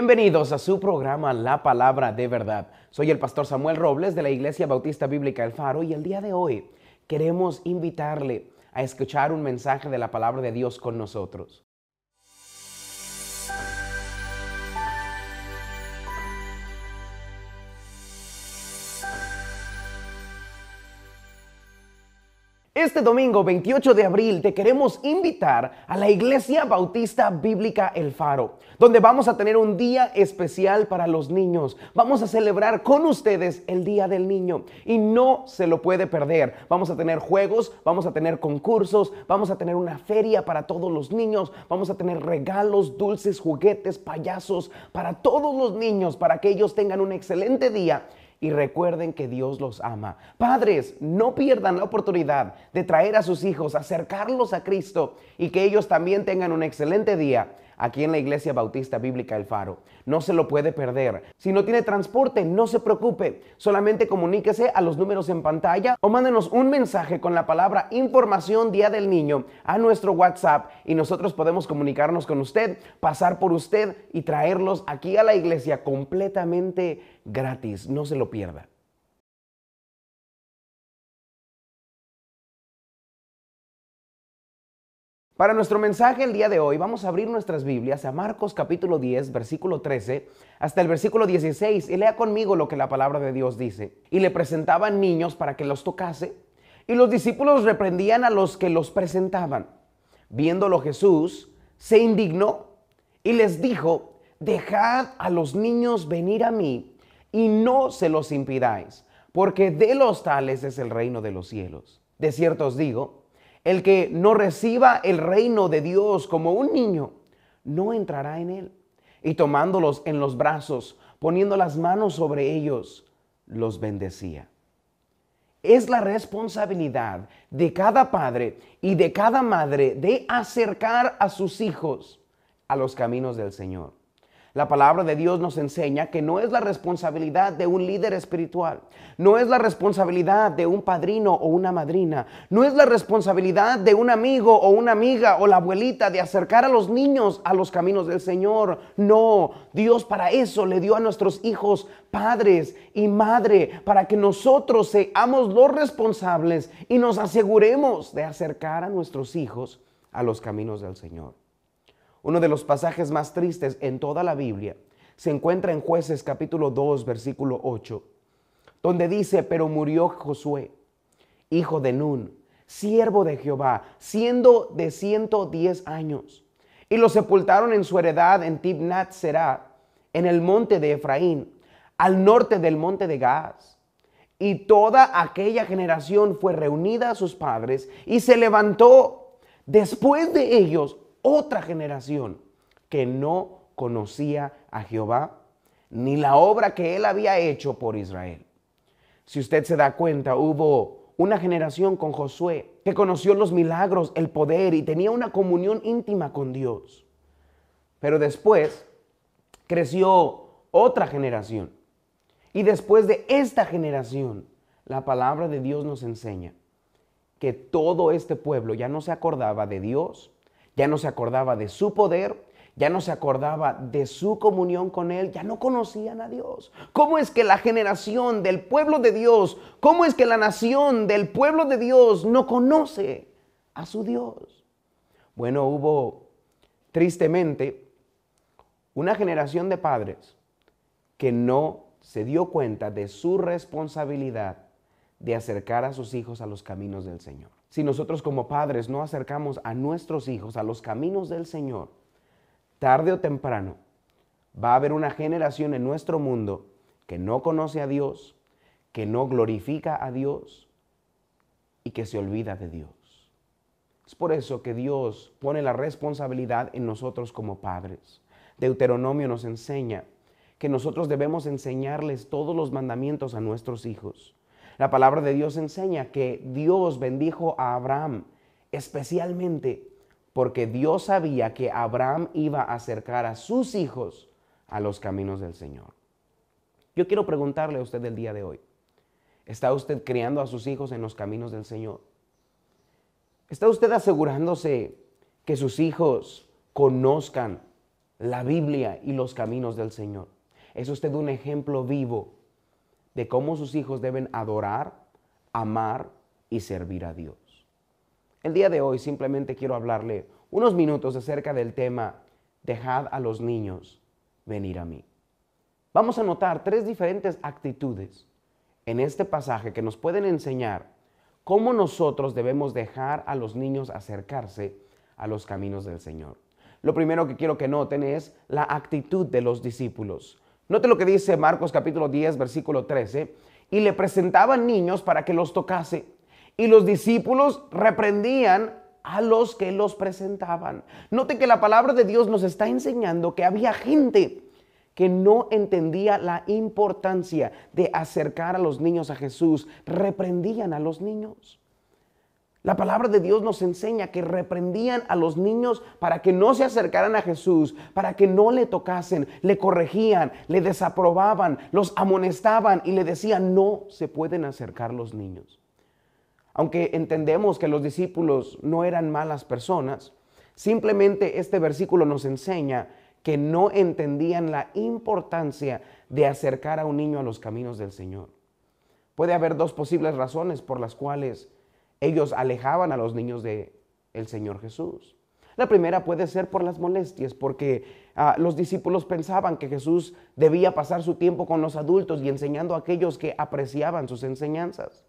Bienvenidos a su programa La Palabra de Verdad. Soy el pastor Samuel Robles de la Iglesia Bautista Bíblica El Faro y el día de hoy queremos invitarle a escuchar un mensaje de la Palabra de Dios con nosotros. Este domingo 28 de abril te queremos invitar a la Iglesia Bautista Bíblica El Faro, donde vamos a tener un día especial para los niños. Vamos a celebrar con ustedes el Día del Niño y no se lo puede perder. Vamos a tener juegos, vamos a tener concursos, vamos a tener una feria para todos los niños, vamos a tener regalos, dulces, juguetes, payasos para todos los niños, para que ellos tengan un excelente día. Y recuerden que Dios los ama. Padres, no pierdan la oportunidad de traer a sus hijos, acercarlos a Cristo y que ellos también tengan un excelente día aquí en la Iglesia Bautista Bíblica El Faro. No se lo puede perder. Si no tiene transporte, no se preocupe. Solamente comuníquese a los números en pantalla o mándenos un mensaje con la palabra Información Día del Niño a nuestro WhatsApp y nosotros podemos comunicarnos con usted, pasar por usted y traerlos aquí a la iglesia completamente gratis. No se lo pierda. Para nuestro mensaje el día de hoy vamos a abrir nuestras Biblias a Marcos capítulo 10, versículo 13 hasta el versículo 16 y lea conmigo lo que la palabra de Dios dice. Y le presentaban niños para que los tocase y los discípulos reprendían a los que los presentaban. Viéndolo Jesús se indignó y les dijo: dejad a los niños venir a mí y no se los impidáis, porque de los tales es el reino de los cielos. De cierto os digo, el que no reciba el reino de Dios como un niño, no entrará en él. Y tomándolos en los brazos, poniendo las manos sobre ellos, los bendecía. Es la responsabilidad de cada padre y de cada madre de acercar a sus hijos a los caminos del Señor. La palabra de Dios nos enseña que no es la responsabilidad de un líder espiritual, no es la responsabilidad de un padrino o una madrina, no es la responsabilidad de un amigo o una amiga o la abuelita de acercar a los niños a los caminos del Señor. No, Dios para eso le dio a nuestros hijos padres y madre, para que nosotros seamos los responsables y nos aseguremos de acercar a nuestros hijos a los caminos del Señor. Uno de los pasajes más tristes en toda la Biblia se encuentra en Jueces capítulo 2, versículo 8, donde dice: pero murió Josué, hijo de Nun, siervo de Jehová, siendo de 110 años. Y lo sepultaron en su heredad en Timnat Será, en el monte de Efraín, al norte del monte de Gaas. Y toda aquella generación fue reunida a sus padres y se levantó después de ellos otra generación que no conocía a Jehová ni la obra que él había hecho por Israel. Si usted se da cuenta, hubo una generación con Josué que conoció los milagros, el poder y tenía una comunión íntima con Dios. Pero después creció otra generación. Y después de esta generación, la palabra de Dios nos enseña que todo este pueblo ya no se acordaba de Dios, ya no se acordaba de su poder, ya no se acordaba de su comunión con Él, ya no conocían a Dios. ¿Cómo es que la generación del pueblo de Dios, cómo es que la nación del pueblo de Dios no conoce a su Dios? Bueno, hubo tristemente una generación de padres que no se dio cuenta de su responsabilidad de acercar a sus hijos a los caminos del Señor. Si nosotros como padres no acercamos a nuestros hijos a los caminos del Señor, tarde o temprano va a haber una generación en nuestro mundo que no conoce a Dios, que no glorifica a Dios y que se olvida de Dios. Es por eso que Dios pone la responsabilidad en nosotros como padres. Deuteronomio nos enseña que nosotros debemos enseñarles todos los mandamientos a nuestros hijos. La palabra de Dios enseña que Dios bendijo a Abraham especialmente porque Dios sabía que Abraham iba a acercar a sus hijos a los caminos del Señor. Yo quiero preguntarle a usted el día de hoy, ¿está usted criando a sus hijos en los caminos del Señor? ¿Está usted asegurándose que sus hijos conozcan la Biblia y los caminos del Señor. Es usted un ejemplo vivo de cómo sus hijos deben adorar, amar y servir a Dios. El día de hoy simplemente quiero hablarle unos minutos acerca del tema dejad a los niños venir a mí. Vamos a notar tres diferentes actitudes en este pasaje que nos pueden enseñar cómo nosotros debemos dejar a los niños acercarse a los caminos del Señor. Lo primero que quiero que noten es la actitud de los discípulos. Note lo que dice Marcos capítulo 10, versículo 13. Y le presentaban niños para que los tocase. Y los discípulos reprendían a los que los presentaban. Note que la palabra de Dios nos está enseñando que había gente que no entendía la importancia de acercar a los niños a Jesús. Reprendían a los niños. La palabra de Dios nos enseña que reprendían a los niños para que no se acercaran a Jesús, para que no le tocasen, le corregían, le desaprobaban, los amonestaban y le decían no se pueden acercar los niños. Aunque entendemos que los discípulos no eran malas personas, simplemente este versículo nos enseña que no entendían la importancia de acercar a un niño a los caminos del Señor. Puede haber dos posibles razones por las cuales ellos alejaban a los niños del Señor Jesús. La primera puede ser por las molestias, porque los discípulos pensaban que Jesús debía pasar su tiempo con los adultos y enseñando a aquellos que apreciaban sus enseñanzas.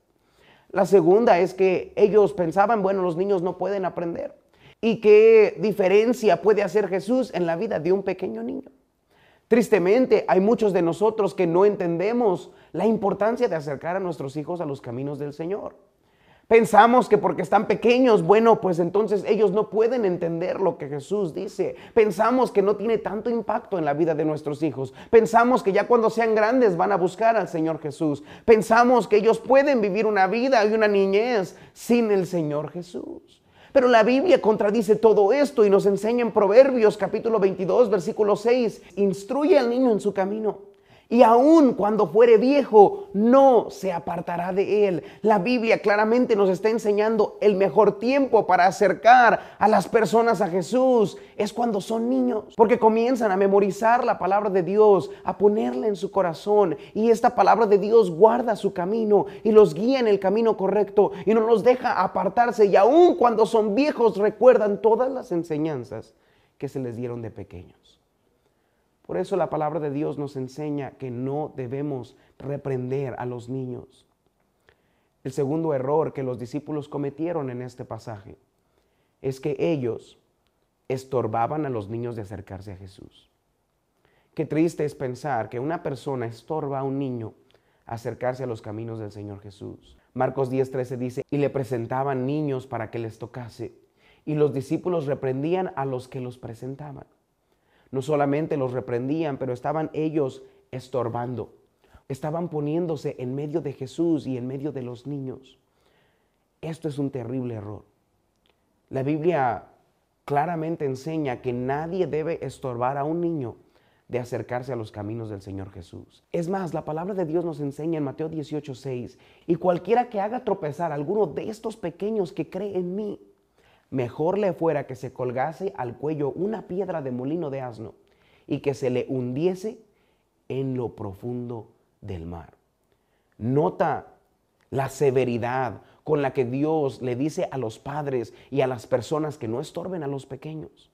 La segunda es que ellos pensaban, bueno, los niños no pueden aprender. ¿Y qué diferencia puede hacer Jesús en la vida de un pequeño niño? Tristemente, hay muchos de nosotros que no entendemos la importancia de acercar a nuestros hijos a los caminos del Señor. Pensamos que porque están pequeños, bueno, pues entonces ellos no pueden entender lo que Jesús dice. Pensamos que no tiene tanto impacto en la vida de nuestros hijos. Pensamos que ya cuando sean grandes van a buscar al Señor Jesús. Pensamos que ellos pueden vivir una vida y una niñez sin el Señor Jesús. Pero la Biblia contradice todo esto y nos enseña en Proverbios capítulo 22, versículo 6. Instruye al niño en su camino. Y aun cuando fuere viejo, no se apartará de él. La Biblia claramente nos está enseñando el mejor tiempo para acercar a las personas a Jesús es cuando son niños, porque comienzan a memorizar la palabra de Dios, a ponerla en su corazón, y esta palabra de Dios guarda su camino y los guía en el camino correcto y no los deja apartarse, y aun cuando son viejos recuerdan todas las enseñanzas que se les dieron de pequeños. Por eso la palabra de Dios nos enseña que no debemos reprender a los niños. El segundo error que los discípulos cometieron en este pasaje es que ellos estorbaban a los niños de acercarse a Jesús. Qué triste es pensar que una persona estorba a un niño a acercarse a los caminos del Señor Jesús. Marcos 10:13 dice, y le presentaban niños para que les tocase, y los discípulos reprendían a los que los presentaban. No solamente los reprendían, pero estaban ellos estorbando. Estaban poniéndose en medio de Jesús y en medio de los niños. Esto es un terrible error. La Biblia claramente enseña que nadie debe estorbar a un niño de acercarse a los caminos del Señor Jesús. Es más, la palabra de Dios nos enseña en Mateo 18:6, y cualquiera que haga tropezar a alguno de estos pequeños que cree en mí, mejor le fuera que se colgase al cuello una piedra de molino de asno y que se le hundiese en lo profundo del mar. Nota la severidad con la que Dios le dice a los padres y a las personas que no estorben a los pequeños.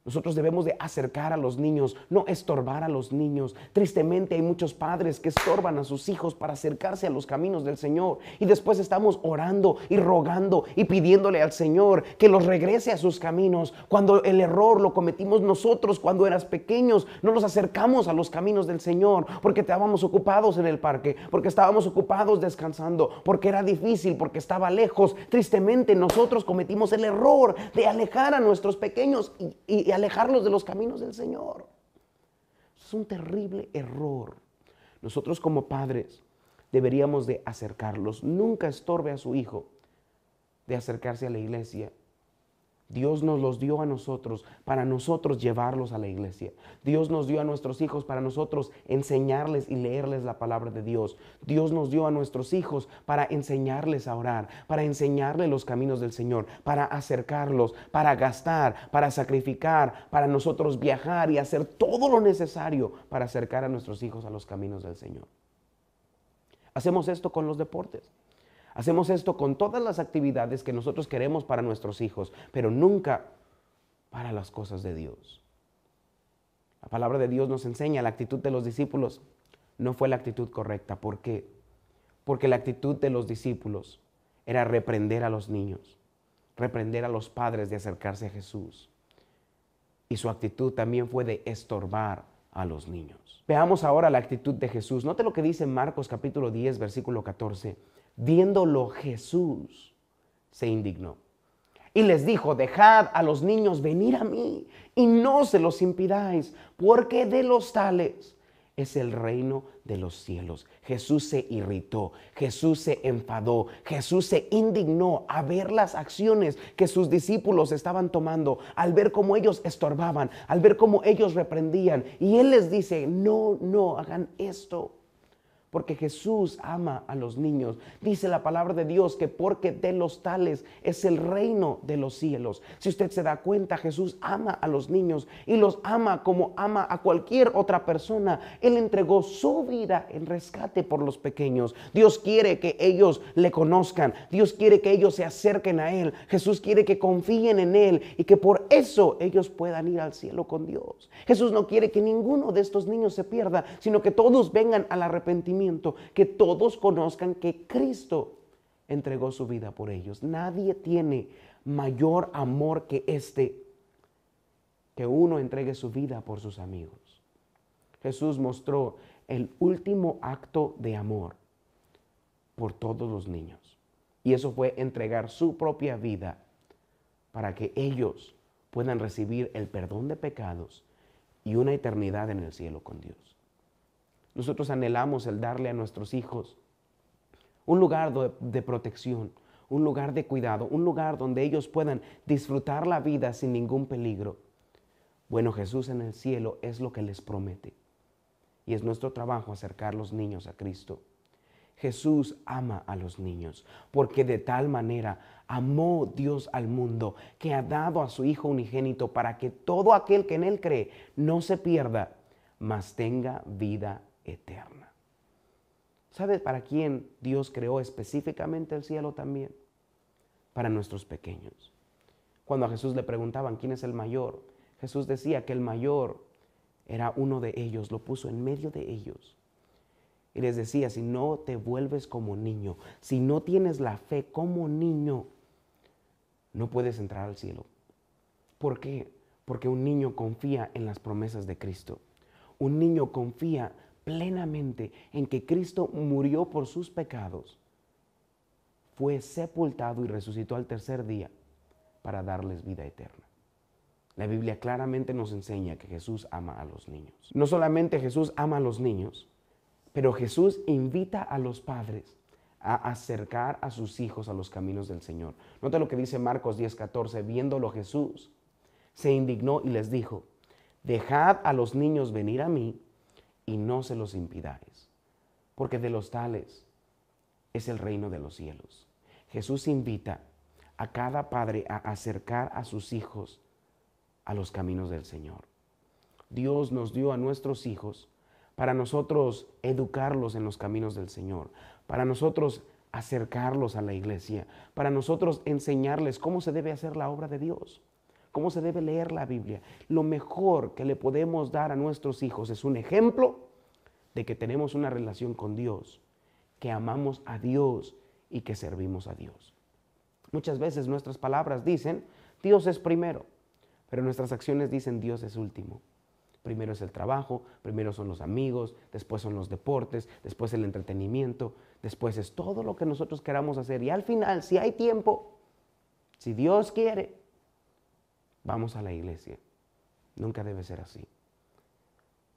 Nosotros debemos de acercar a los niños, no estorbar a los niños. Tristemente hay muchos padres que estorban a sus hijos para acercarse a los caminos del Señor. Y después estamos orando y rogando y pidiéndole al Señor que los regrese a sus caminos. Cuando el error lo cometimos nosotros cuando eras pequeños, no nos acercamos a los caminos del Señor porque estábamos ocupados en el parque, porque estábamos ocupados descansando, porque era difícil, porque estaba lejos. Tristemente nosotros cometimos el error de alejar a nuestros pequeños y alejarlos de los caminos del Señor. Es un terrible error. Nosotros como padres deberíamos de acercarlos. Nunca estorbe a su hijo de acercarse a la iglesia. Dios nos los dio a nosotros para nosotros llevarlos a la iglesia. Dios nos dio a nuestros hijos para nosotros enseñarles y leerles la palabra de Dios. Dios nos dio a nuestros hijos para enseñarles a orar, para enseñarles los caminos del Señor, para acercarlos, para gastar, para sacrificar, para nosotros viajar y hacer todo lo necesario para acercar a nuestros hijos a los caminos del Señor. Hacemos esto con los deportes. Hacemos esto con todas las actividades que nosotros queremos para nuestros hijos, pero nunca para las cosas de Dios. La palabra de Dios nos enseña la actitud de los discípulos no fue la actitud correcta. ¿Por qué? Porque la actitud de los discípulos era reprender a los niños, reprender a los padres de acercarse a Jesús. Y su actitud también fue de estorbar a los niños. Veamos ahora la actitud de Jesús. Note lo que dice Marcos capítulo 10, versículo 14. Viéndolo Jesús se indignó y les dijo: dejad a los niños venir a mí y no se los impidáis, porque de los tales es el reino de los cielos. Jesús se irritó, Jesús se enfadó, Jesús se indignó a ver las acciones que sus discípulos estaban tomando, al ver cómo ellos estorbaban, al ver cómo ellos reprendían. Y Él les dice: no hagan esto. Porque Jesús ama a los niños. Dice la palabra de Dios que porque de los tales es el reino de los cielos. Si usted se da cuenta, Jesús ama a los niños y los ama como ama a cualquier otra persona. Él entregó su vida en rescate por los pequeños. Dios quiere que ellos le conozcan. Dios quiere que ellos se acerquen a Él. Jesús quiere que confíen en Él y que por eso ellos puedan ir al cielo con Dios. Jesús no quiere que ninguno de estos niños se pierda, sino que todos vengan al arrepentimiento. Que todos conozcan que Cristo entregó su vida por ellos. Nadie tiene mayor amor que que uno entregue su vida por sus amigos. Jesús mostró el último acto de amor por todos los niños. Y eso fue entregar su propia vida para que ellos puedan recibir el perdón de pecados y una eternidad en el cielo con Dios. Nosotros anhelamos el darle a nuestros hijos un lugar de protección, un lugar de cuidado, un lugar donde ellos puedan disfrutar la vida sin ningún peligro. Bueno, Jesús en el cielo es lo que les promete. Y es nuestro trabajo acercar los niños a Cristo. Jesús ama a los niños, porque de tal manera amó Dios al mundo, que ha dado a su Hijo unigénito para que todo aquel que en Él cree no se pierda, mas tenga vida eterna. ¿Sabe para quién Dios creó específicamente el cielo también? Para nuestros pequeños. Cuando a Jesús le preguntaban quién es el mayor, Jesús decía que el mayor era uno de ellos, lo puso en medio de ellos. Y les decía: si no te vuelves como niño, si no tienes la fe como niño, no puedes entrar al cielo. ¿Por qué? Porque un niño confía en las promesas de Cristo. Un niño confía plenamente en que Cristo murió por sus pecados, fue sepultado y resucitó al tercer día para darles vida eterna. La Biblia claramente nos enseña que Jesús ama a los niños. No solamente Jesús ama a los niños, pero Jesús invita a los padres a acercar a sus hijos a los caminos del Señor. Nota lo que dice Marcos 10:14. Viéndolo Jesús se indignó y les dijo: dejad a los niños venir a mí y no se los impidáis, porque de los tales es el reino de los cielos. Jesús invita a cada padre a acercar a sus hijos a los caminos del Señor. Dios nos dio a nuestros hijos para nosotros educarlos en los caminos del Señor, para nosotros acercarlos a la iglesia, para nosotros enseñarles cómo se debe hacer la obra de Dios, cómo se debe leer la Biblia. Lo mejor que le podemos dar a nuestros hijos es un ejemplo de que tenemos una relación con Dios, que amamos a Dios y que servimos a Dios. Muchas veces nuestras palabras dicen: Dios es primero, pero nuestras acciones dicen: Dios es último. Primero es el trabajo, primero son los amigos, después son los deportes, después el entretenimiento, después es todo lo que nosotros queramos hacer. Y al final, si hay tiempo, si Dios quiere, vamos a la iglesia. Nunca debe ser así.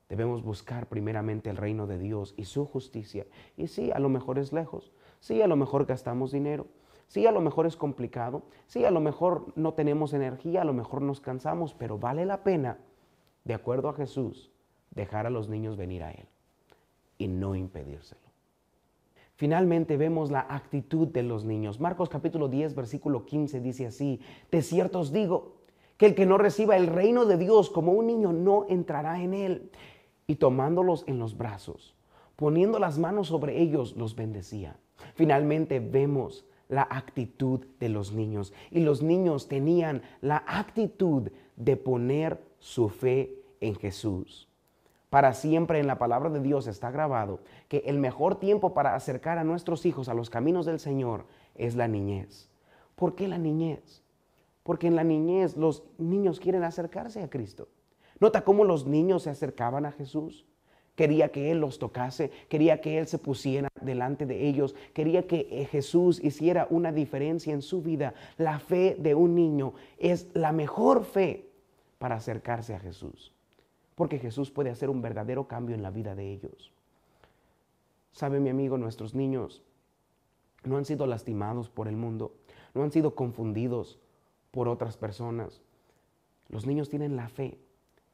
Debemos buscar primeramente el reino de Dios y su justicia. Y sí, a lo mejor es lejos. Sí, a lo mejor gastamos dinero. Sí, a lo mejor es complicado, sí, a lo mejor no tenemos energía, a lo mejor nos cansamos, pero vale la pena, de acuerdo a Jesús, dejar a los niños venir a Él y no impedírselo. Finalmente vemos la actitud de los niños. Marcos capítulo 10, versículo 15 dice así: de cierto os digo que el que no reciba el reino de Dios como un niño no entrará en él. Y tomándolos en los brazos, poniendo las manos sobre ellos, los bendecía. Finalmente vemos la actitud de los niños. Y los niños tenían la actitud de poner su fe en Jesús. Para siempre en la palabra de Dios está grabado que el mejor tiempo para acercar a nuestros hijos a los caminos del Señor es la niñez. ¿Por qué la niñez? Porque en la niñez los niños quieren acercarse a Cristo. Nota cómo los niños se acercaban a Jesús. Quería que Él los tocase, quería que Él se pusiera delante de ellos, quería que Jesús hiciera una diferencia en su vida. La fe de un niño es la mejor fe para acercarse a Jesús, porque Jesús puede hacer un verdadero cambio en la vida de ellos. Sabe, mi amigo, nuestros niños no han sido lastimados por el mundo, no han sido confundidos por otras personas. Los niños tienen la fe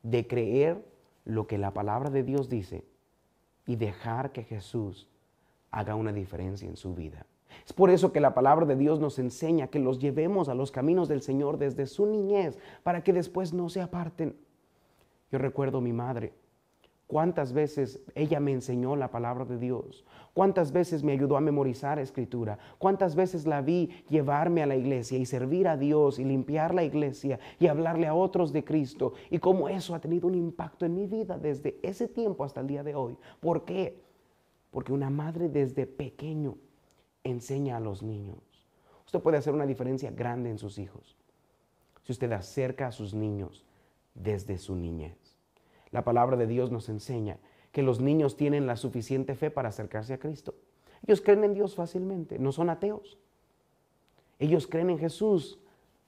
de creer lo que la palabra de Dios dice y dejar que Jesús haga una diferencia en su vida. Es por eso que la palabra de Dios nos enseña que los llevemos a los caminos del Señor desde su niñez, para que después no se aparten. Yo recuerdo a mi madre, cuántas veces ella me enseñó la palabra de Dios, cuántas veces me ayudó a memorizar escritura, cuántas veces la vi llevarme a la iglesia y servir a Dios y limpiar la iglesia y hablarle a otros de Cristo, y cómo eso ha tenido un impacto en mi vida desde ese tiempo hasta el día de hoy. ¿Por qué? Porque una madre desde pequeño enseña a los niños. Usted puede hacer una diferencia grande en sus hijos si usted acerca a sus niños desde su niñez. La palabra de Dios nos enseña que los niños tienen la suficiente fe para acercarse a Cristo. Ellos creen en Dios fácilmente, no son ateos. Ellos creen en Jesús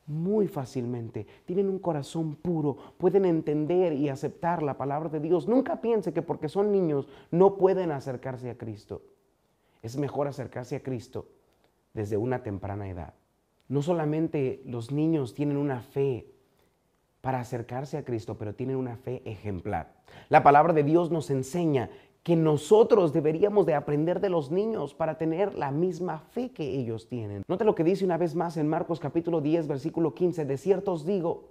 muy fácilmente, tienen un corazón puro, pueden entender y aceptar la palabra de Dios. Nunca piense que porque son niños no pueden acercarse a Cristo. Es mejor acercarse a Cristo desde una temprana edad. No solamente los niños tienen una fe para acercarse a Cristo, pero tienen una fe ejemplar. La palabra de Dios nos enseña que nosotros deberíamos de aprender de los niños para tener la misma fe que ellos tienen. Note lo que dice una vez más en Marcos capítulo 10, versículo 15. De cierto os digo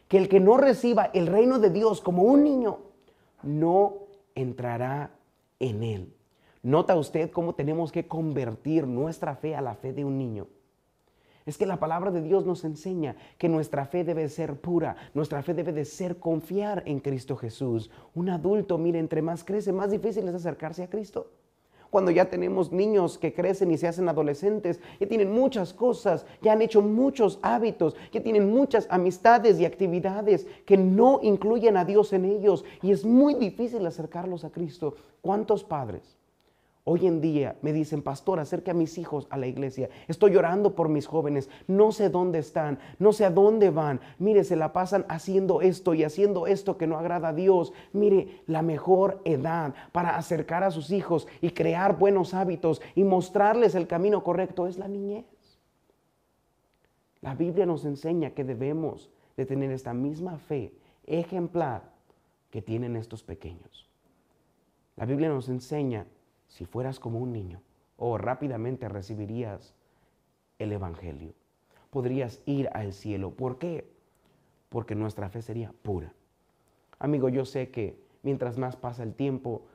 que el que no reciba el reino de Dios como un niño, no entrará en él. ¿Nota usted cómo tenemos que convertir nuestra fe a la fe de un niño? Es que la palabra de Dios nos enseña que nuestra fe debe ser pura, nuestra fe debe de ser confiar en Cristo Jesús. Un adulto, mire, entre más crece, más difícil es acercarse a Cristo. Cuando ya tenemos niños que crecen y se hacen adolescentes, ya tienen muchas cosas, ya han hecho muchos hábitos, ya tienen muchas amistades y actividades que no incluyen a Dios en ellos, y es muy difícil acercarlos a Cristo. ¿Cuántos padres hoy en día me dicen: pastor, acerque a mis hijos a la iglesia, estoy orando por mis jóvenes, no sé dónde están, no sé a dónde van, mire, se la pasan haciendo esto y haciendo esto que no agrada a Dios? Mire, la mejor edad para acercar a sus hijos y crear buenos hábitos y mostrarles el camino correcto es la niñez. La Biblia nos enseña que debemos de tener esta misma fe ejemplar que tienen estos pequeños. La Biblia nos enseña: si fueras como un niño, rápidamente recibirías el evangelio. Podrías ir al cielo. ¿Por qué? Porque nuestra fe sería pura. Amigo, yo sé que mientras más pasa el tiempo,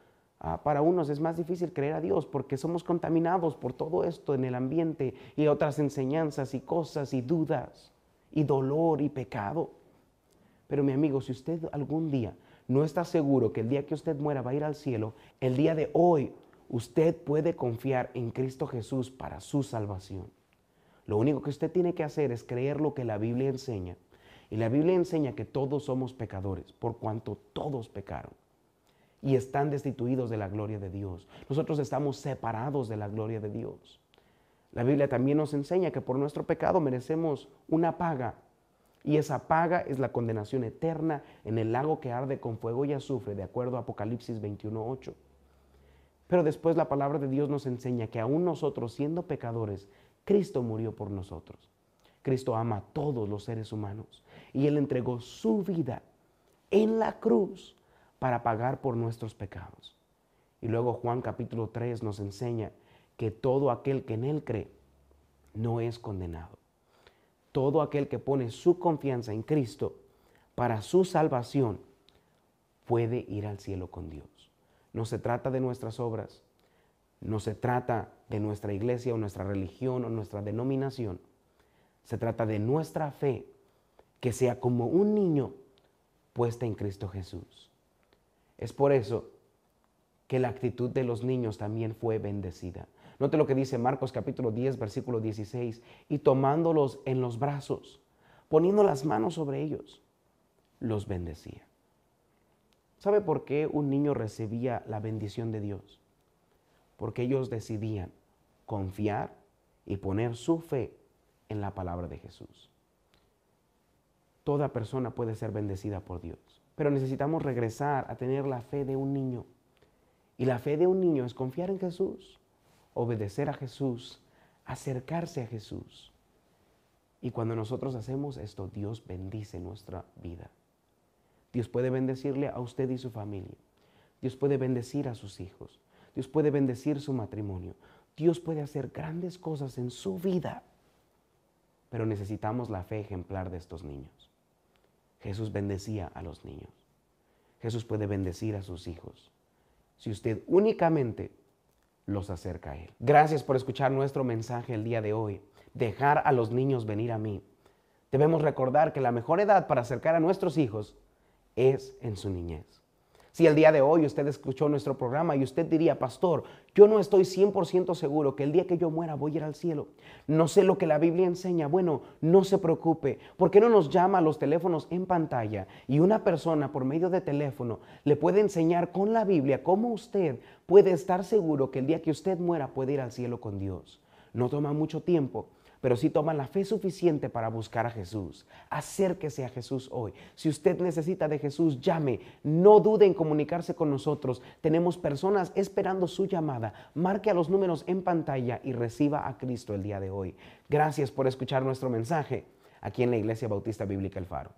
para unos es más difícil creer a Dios porque somos contaminados por todo esto en el ambiente y otras enseñanzas y cosas y dudas y dolor y pecado. Pero mi amigo, si usted algún día no está seguro que el día que usted muera va a ir al cielo, el día de hoy usted puede confiar en Cristo Jesús para su salvación. Lo único que usted tiene que hacer es creer lo que la Biblia enseña. Y la Biblia enseña que todos somos pecadores, por cuanto todos pecaron y están destituidos de la gloria de Dios. Nosotros estamos separados de la gloria de Dios. La Biblia también nos enseña que por nuestro pecado merecemos una paga. Y esa paga es la condenación eterna en el lago que arde con fuego y azufre, de acuerdo a Apocalipsis 21:8. Pero después la palabra de Dios nos enseña que aún nosotros, siendo pecadores, Cristo murió por nosotros. Cristo ama a todos los seres humanos y Él entregó su vida en la cruz para pagar por nuestros pecados. Y luego Juan capítulo 3 nos enseña que todo aquel que en Él cree no es condenado. Todo aquel que pone su confianza en Cristo para su salvación puede ir al cielo con Dios. No se trata de nuestras obras, no se trata de nuestra iglesia o nuestra religión o nuestra denominación. Se trata de nuestra fe que sea como un niño puesta en Cristo Jesús. Es por eso que la actitud de los niños también fue bendecida. Note lo que dice Marcos capítulo 10, versículo 16. Y tomándolos en los brazos, poniendo las manos sobre ellos, los bendecía. ¿Sabe por qué un niño recibía la bendición de Dios? Porque ellos decidían confiar y poner su fe en la palabra de Jesús. Toda persona puede ser bendecida por Dios, pero necesitamos regresar a tener la fe de un niño. Y la fe de un niño es confiar en Jesús, obedecer a Jesús, acercarse a Jesús. Y cuando nosotros hacemos esto, Dios bendice nuestra vida. Dios puede bendecirle a usted y su familia. Dios puede bendecir a sus hijos. Dios puede bendecir su matrimonio. Dios puede hacer grandes cosas en su vida. Pero necesitamos la fe ejemplar de estos niños. Jesús bendecía a los niños. Jesús puede bendecir a sus hijos si usted únicamente los acerca a Él. Gracias por escuchar nuestro mensaje el día de hoy. Dejar a los niños venir a mí. Debemos recordar que la mejor edad para acercar a nuestros hijos es en su niñez. Si el día de hoy usted escuchó nuestro programa y usted diría, pastor, yo no estoy 100% seguro que el día que yo muera voy a ir al cielo. No sé lo que la Biblia enseña. Bueno, no se preocupe. ¿Por qué no nos llama a los teléfonos en pantalla? Y una persona por medio de teléfono le puede enseñar con la Biblia cómo usted puede estar seguro que el día que usted muera puede ir al cielo con Dios. No toma mucho tiempo, pero sí toma la fe suficiente para buscar a Jesús. Acérquese a Jesús hoy. Si usted necesita de Jesús, llame. No dude en comunicarse con nosotros. Tenemos personas esperando su llamada. Marque a los números en pantalla y reciba a Cristo el día de hoy. Gracias por escuchar nuestro mensaje aquí en la Iglesia Bautista Bíblica El Faro.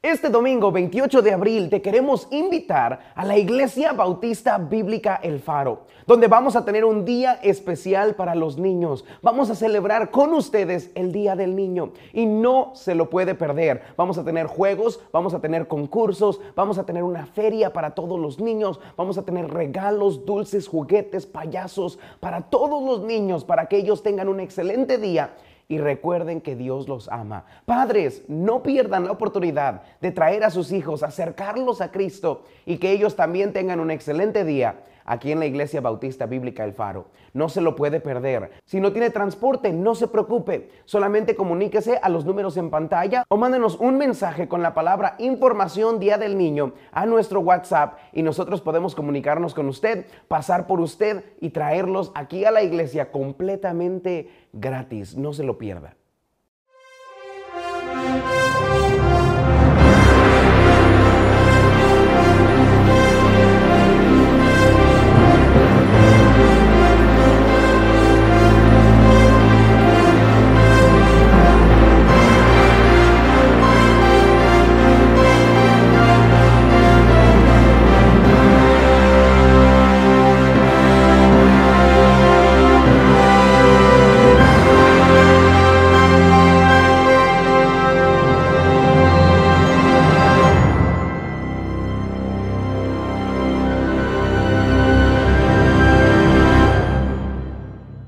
Este domingo 28 de abril te queremos invitar a la Iglesia Bautista Bíblica El Faro, donde vamos a tener un día especial para los niños. Vamos a celebrar con ustedes el Día del Niño y no se lo puede perder. Vamos a tener juegos, vamos a tener concursos, vamos a tener una feria para todos los niños, vamos a tener regalos, dulces, juguetes, payasos para todos los niños, para que ellos tengan un excelente día. Y recuerden que Dios los ama. Padres, no pierdan la oportunidad de traer a sus hijos, acercarlos a Cristo y que ellos también tengan un excelente día aquí en la Iglesia Bautista Bíblica El Faro. No se lo puede perder. Si no tiene transporte, no se preocupe. Solamente comuníquese a los números en pantalla o mándenos un mensaje con la palabra Información Día del Niño a nuestro WhatsApp y nosotros podemos comunicarnos con usted, pasar por usted y traerlos aquí a la iglesia completamente gratis. No se lo pierda.